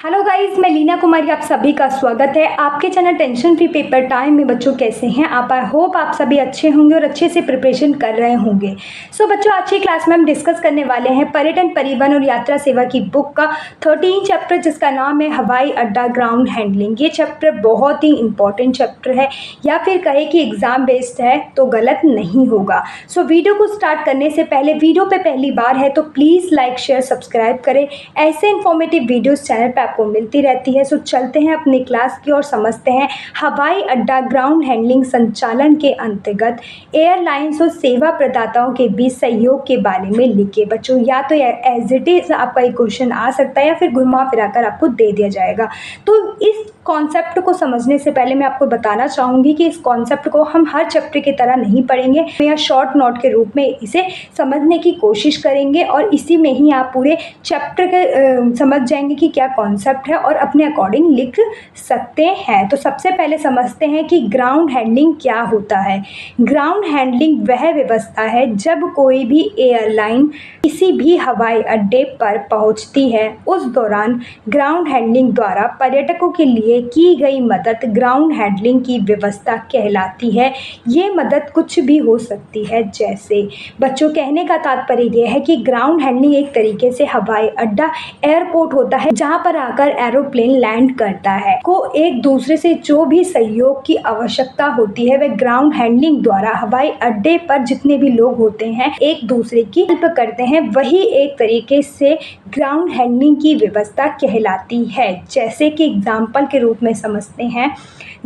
Hello guys, मैं लीना कुमारी, आप सभी का स्वागत है आपके channel tension free paper time में। बच्चों कैसे हैं आप? आई होप आप सभी अच्छे होंगे और अच्छे से प्रिपरेशन कर रहे होंगे। सो बच्चों, आज की क्लास में हम डिस्कस करने वाले हैं पर्यटन, परिवहन और यात्रा सेवा की बुक का 13 चैप्टर, जिसका नाम है हवाई अड्डा ग्राउंड हैंडलिंग। ये चैप्टर बहुत ही इंपॉर्टेंट चैप्टर है, या फिर कहे कि एग्जाम बेस्ड है तो गलत नहीं होगा। सो वीडियो को स्टार्ट करने से पहले, वीडियो पे पहली बार है तो प्लीज़ लाइक शेयर सब्सक्राइब करें। ऐसे इन्फॉर्मेटिव वीडियोज़ चैनल पर आपको मिलती रहती है। सो चलते हैं अपनी क्लास की और समझते हैं हवाई अड्डा ग्राउंड हैंडलिंग संचालन के अंतर्गत एयरलाइंस और सेवा प्रदाताओं के बीच सहयोग के बारे में लिखे। बच्चों, या तो एज इट इज आपका एक क्वेश्चन आ सकता है या फिर घुमा फिराकर आपको दे दिया जाएगा। तो इस कॉन्सेप्ट को समझने से पहले मैं आपको बताना चाहूँगी कि इस कॉन्सेप्ट को हम हर चैप्टर की तरह नहीं पढ़ेंगे, या शॉर्ट नोट के रूप में इसे समझने की कोशिश करेंगे और इसी में ही आप पूरे चैप्टर के समझ जाएंगे कि क्या कॉन्सेप्ट है और अपने अकॉर्डिंग लिख सकते हैं। तो सबसे पहले समझते हैं कि ग्राउंड हैंडलिंग क्या होता है। ग्राउंड हैंडलिंग वह व्यवस्था है जब कोई भी एयरलाइन किसी भी हवाई अड्डे पर पहुंचती है, उस दौरान ग्राउंड हैंडलिंग द्वारा पर्यटकों के लिए की गई मदद ग्राउंड हैंडलिंग की व्यवस्था कहलाती है। ये मदद कुछ भी हो सकती है, जैसे बच्चों, कहने का तात्पर्य यह है कि ग्राउंड हैंडलिंग एक तरीके से हवाई अड्डा एयरपोर्ट होता है जहां पर आकर एरोप्लेन लैंड करता है। को एक दूसरे से जो भी सहयोग की आवश्यकता होती है, वह ग्राउंड हैंडलिंग द्वारा हवाई अड्डे पर जितने भी लोग होते हैं एक दूसरे की हेल्प करते हैं, वही एक तरीके से ग्राउंड हैंडलिंग की व्यवस्था कहलाती है। जैसे कि एग्जाम्पल के रूप में समझते हैं,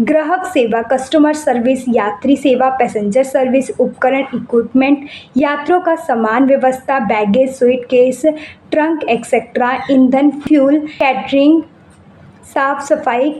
ग्राहक सेवा, कस्टमर सर्विस, यात्री सेवा, पैसेंजर सर्विस, उपकरण, इक्विपमेंट, यात्रियों का सामान व्यवस्था, बैगेज, सूटकेस, ट्रंक एक्सेट्रा, ईंधन, फ्यूल, कैटरिंग, साफ सफाई,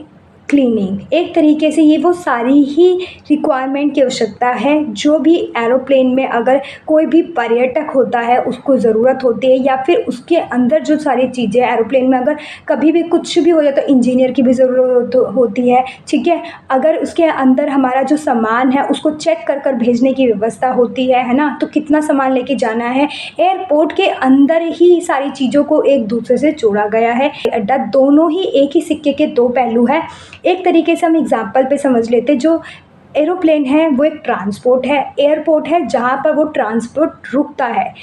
क्लीनिंग। एक तरीके से ये वो सारी ही रिक्वायरमेंट की आवश्यकता है जो भी एरोप्लेन में अगर कोई भी पर्यटक होता है उसको ज़रूरत होती है, या फिर उसके अंदर जो सारी चीज़ें एरोप्लेन में अगर कभी भी कुछ भी हो जाए तो इंजीनियर की भी ज़रूरत होती है। ठीक है, अगर उसके अंदर हमारा जो सामान है उसको चेक कर कर भेजने की व्यवस्था होती है ना, तो कितना सामान लेके जाना है। एयरपोर्ट के अंदर ही सारी चीज़ों को एक दूसरे से जोड़ा गया है। अड्डा दोनों ही एक ही सिक्के के दो पहलू है। एक तरीके से हम एग्जाम्पल पे समझ लेते, जो एरोप्लेन है वो एक ट्रांसपोर्ट है, एयरपोर्ट है जहाँ पर वो ट्रांसपोर्ट रुकता है।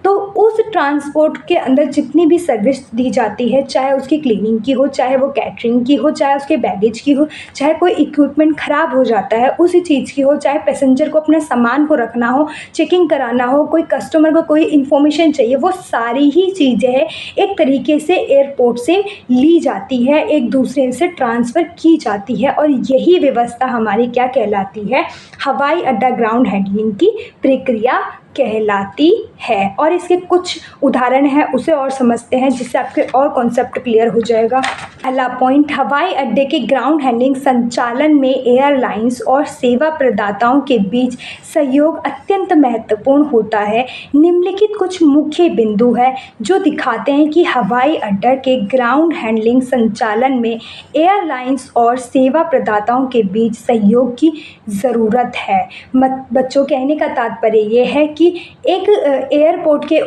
तो उस ट्रांसपोर्ट के अंदर जितनी भी सर्विस दी जाती है, चाहे उसकी क्लीनिंग की हो, चाहे वो कैटरिंग की हो, चाहे उसके बैगेज की हो, चाहे कोई इक्विपमेंट ख़राब हो जाता है उसी चीज़ की हो, चाहे पैसेंजर को अपने सामान को रखना हो, चेकिंग कराना हो, कोई कस्टमर को कोई इन्फॉर्मेशन चाहिए, वो सारी ही चीज़ें एक तरीके से एयरपोर्ट से ली जाती है, एक दूसरे से ट्रांसफ़र की जाती है। और यही व्यवस्था हमारी क्या कहलाती है? हवाई अड्डा ग्राउंड हैंडलिंग की प्रक्रिया कहलाती है। और इसके कुछ उदाहरण हैं, उसे और समझते हैं जिससे आपके और कॉन्सेप्ट क्लियर हो जाएगा। पहला पॉइंट, हवाई अड्डे के ग्राउंड हैंडलिंग संचालन में एयरलाइंस और सेवा प्रदाताओं के बीच सहयोग अत्यंत महत्वपूर्ण होता है। निम्नलिखित कुछ मुख्य बिंदु हैं जो दिखाते हैं कि हवाई अड्डा के ग्राउंड हैंडलिंग संचालन में एयरलाइंस और सेवा प्रदाताओं के बीच सहयोग की ज़रूरत है। बच्चों, कहने का तात्पर्य यह है कि एक एयरपोर्ट के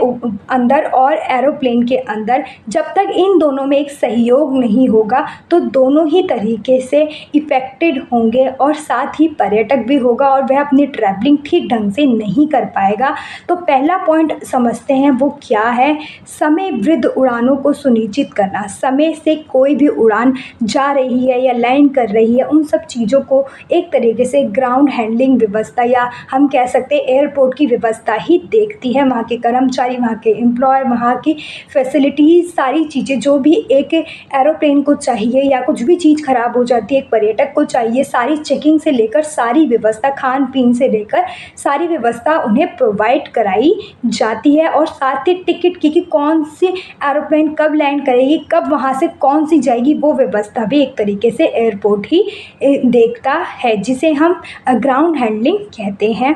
अंदर और एरोप्लेन के अंदर जब तक इन दोनों में एक सहयोग नहीं होगा तो दोनों ही तरीके से इफ़ेक्टेड होंगे, और साथ ही पर्यटक भी होगा और वह अपनी ट्रैवलिंग ठीक ढंग से नहीं कर पाएगा। तो पहला पॉइंट समझते हैं वो क्या है? समय वृद्ध उड़ानों को सुनिश्चित करना। समय से कोई भी उड़ान जा रही है या लैंड कर रही है, उन सब चीज़ों को एक तरीके से ग्राउंड हैंडलिंग व्यवस्था, या हम कह सकते हैं एयरपोर्ट की व्यवस्था ही देखती है। वहाँ के कर्मचारी, वहाँ के एम्प्लॉय, वहाँ की फैसिलिटीज़, सारी चीज़ें जो भी एक एरोप्लेन को चाहिए या कुछ भी चीज़ ख़राब हो जाती है एक पर्यटक को चाहिए, सारी चेकिंग से लेकर सारी व्यवस्था, खान पीन से लेकर सारी व्यवस्था उन्हें प्रोवाइड कराई जाती है। और साथ ही टिकट की कि कौन सी एरोप्लेन कब लैंड करेगी, कब वहाँ से कौन सी जाएगी, वो व्यवस्था भी एक तरीके से एयरपोर्ट ही देखता है, जिसे हम ग्राउंड हैंडलिंग कहते हैं।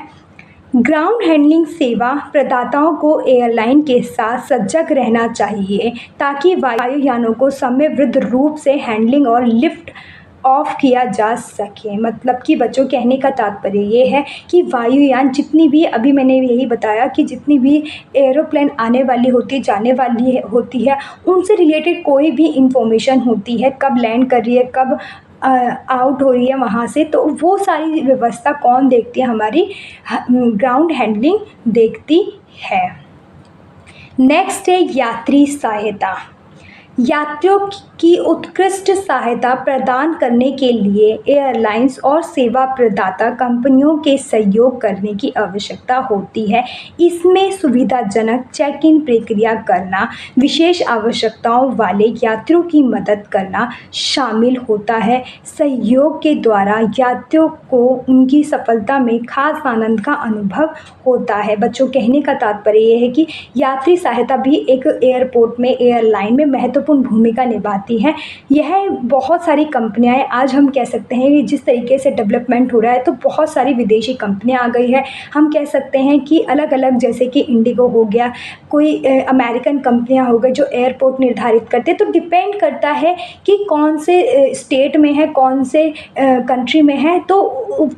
ग्राउंड हैंडलिंग सेवा प्रदाताओं को एयरलाइन के साथ सजग रहना चाहिए ताकि वायुयानों को समयबद्ध रूप से हैंडलिंग और लिफ्ट ऑफ किया जा सके। मतलब कि बच्चों कहने का तात्पर्य ये है कि वायुयान जितनी भी, अभी मैंने यही बताया कि जितनी भी एरोप्लेन आने वाली होती जाने वाली होती है, उनसे रिलेटेड कोई भी इंफॉर्मेशन होती है, कब लैंड कर रही है, कब आउट हो रही है वहाँ से, तो वो सारी व्यवस्था कौन देखती है? हमारी ग्राउंड हैंडलिंग देखती है। नेक्स्ट है यात्री सहायता। यात्रियों की उत्कृष्ट सहायता प्रदान करने के लिए एयरलाइंस और सेवा प्रदाता कंपनियों के सहयोग करने की आवश्यकता होती है। इसमें सुविधाजनक चेक इन प्रक्रिया करना, विशेष आवश्यकताओं वाले यात्रियों की मदद करना शामिल होता है। सहयोग के द्वारा यात्रियों को उनकी सफलता में खास आनंद का अनुभव होता है। बच्चों कहने का तात्पर्य ये है कि यात्री सहायता भी एक एयरपोर्ट में, एयरलाइन में महत्वपूर्ण भूमिका निभाती है। यह बहुत सारी कंपनियां हैं, आज हम कह सकते हैं कि जिस तरीके से डेवलपमेंट हो रहा है तो बहुत सारी विदेशी कंपनियां आ गई है। हम कह सकते हैं कि अलग अलग, जैसे कि इंडिगो हो गया, कोई अमेरिकन कंपनियां हो गई जो एयरपोर्ट निर्धारित करते हैं। तो डिपेंड करता है कि कौन से स्टेट में है, कौन से कंट्री में है, तो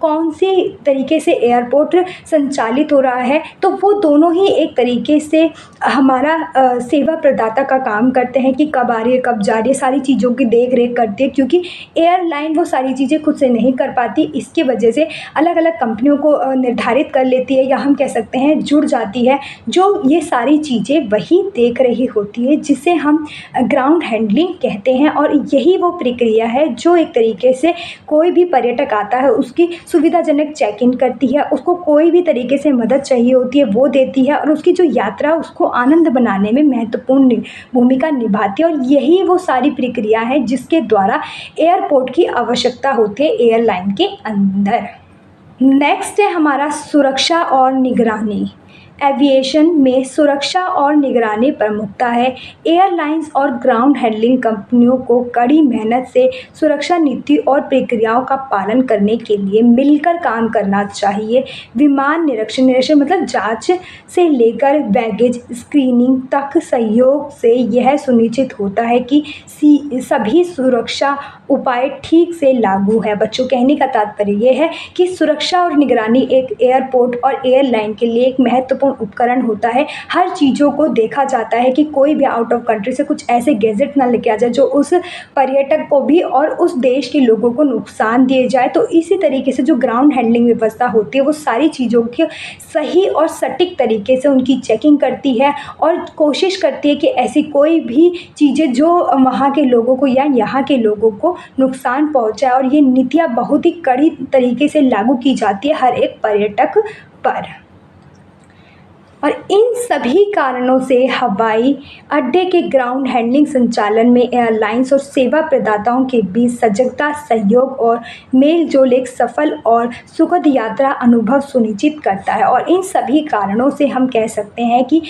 कौन सी तरीके से एयरपोर्ट संचालित हो रहा है। तो वो दोनों ही एक तरीके से हमारा सेवा प्रदाता का काम करते हैं कि कब आ रही है, कब जा रही है, सारी चीज़ों की देख रेख करती है। क्योंकि एयरलाइन वो सारी चीज़ें खुद से नहीं कर पाती, इसकी वजह से अलग अलग कंपनियों को निर्धारित कर लेती है, या हम कह सकते हैं जुड़ जाती है, जो ये सारी चीज़ें वही देख रही होती है, जिसे हम ग्राउंड हैंडलिंग कहते हैं। और यही वो प्रक्रिया है जो एक तरीके से कोई भी पर्यटक आता है उसकी सुविधाजनक चेक इन करती है, उसको कोई भी तरीके से मदद चाहिए होती है वो देती है, और उसकी जो यात्रा उसको आनंद बनाने में महत्वपूर्ण भूमिका निभाती है। और यही वो सारी प्रक्रिया है जिसके द्वारा एयरपोर्ट की आवश्यकता होती है एयरलाइन के अंदर। नेक्स्ट है हमारा सुरक्षा और निगरानी। एविएशन में सुरक्षा और निगरानी प्रमुखता है। एयरलाइंस और ग्राउंड हैंडलिंग कंपनियों को कड़ी मेहनत से सुरक्षा नीति और प्रक्रियाओं का पालन करने के लिए मिलकर काम करना चाहिए। विमान निरीक्षण मतलब जांच से लेकर बैगेज स्क्रीनिंग तक सहयोग से यह सुनिश्चित होता है कि सभी सुरक्षा उपाय ठीक से लागू है। बच्चों कहने का तात्पर्य यह है कि सुरक्षा और निगरानी एक एयरपोर्ट और एयरलाइन के लिए एक महत्वपूर्ण उपकरण होता है। हर चीज़ों को देखा जाता है कि कोई भी आउट ऑफ कंट्री से कुछ ऐसे गैजेट ना लेके आ जाए जो उस पर्यटक को भी और उस देश के लोगों को नुकसान दिए जाए। तो इसी तरीके से जो ग्राउंड हैंडलिंग व्यवस्था होती है वो सारी चीज़ों की सही और सटीक तरीके से उनकी चेकिंग करती है और कोशिश करती है कि ऐसी कोई भी चीज़ें जो वहाँ के लोगों को या यहाँ के लोगों को नुकसान पहुँचाए। और ये नीतियाँ बहुत ही कड़ी तरीके से लागू की जाती है हर एक पर्यटक पर। और इन सभी कारणों से हवाई अड्डे के ग्राउंड हैंडलिंग संचालन में एयरलाइंस और सेवा प्रदाताओं के बीच सजगता, सहयोग और मेल जोल एक सफल और सुखद यात्रा अनुभव सुनिश्चित करता है। और इन सभी कारणों से हम कह सकते हैं कि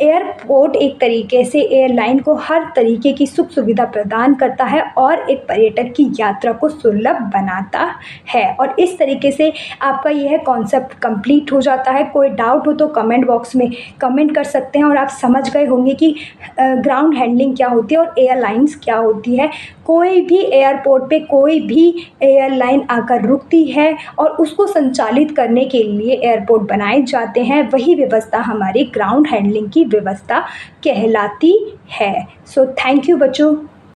एयरपोर्ट एक तरीके से एयरलाइन को हर तरीके की सुख सुविधा प्रदान करता है और एक पर्यटक की यात्रा को सुलभ बनाता है। और इस तरीके से आपका यह कॉन्सेप्ट कंप्लीट हो जाता है। कोई डाउट हो तो कमेंट बॉक्स में कमेंट कर सकते हैं और आप समझ गए होंगे कि ग्राउंड हैंडलिंग क्या होती है और एयरलाइंस क्या होती है। कोई भी एयरपोर्ट पे कोई भी एयरलाइन आकर रुकती है और उसको संचालित करने के लिए एयरपोर्ट बनाए जाते हैं, वही व्यवस्था हमारी ग्राउंड हैंडलिंग की व्यवस्था कहलाती है। सो थैंक यू बच्चों।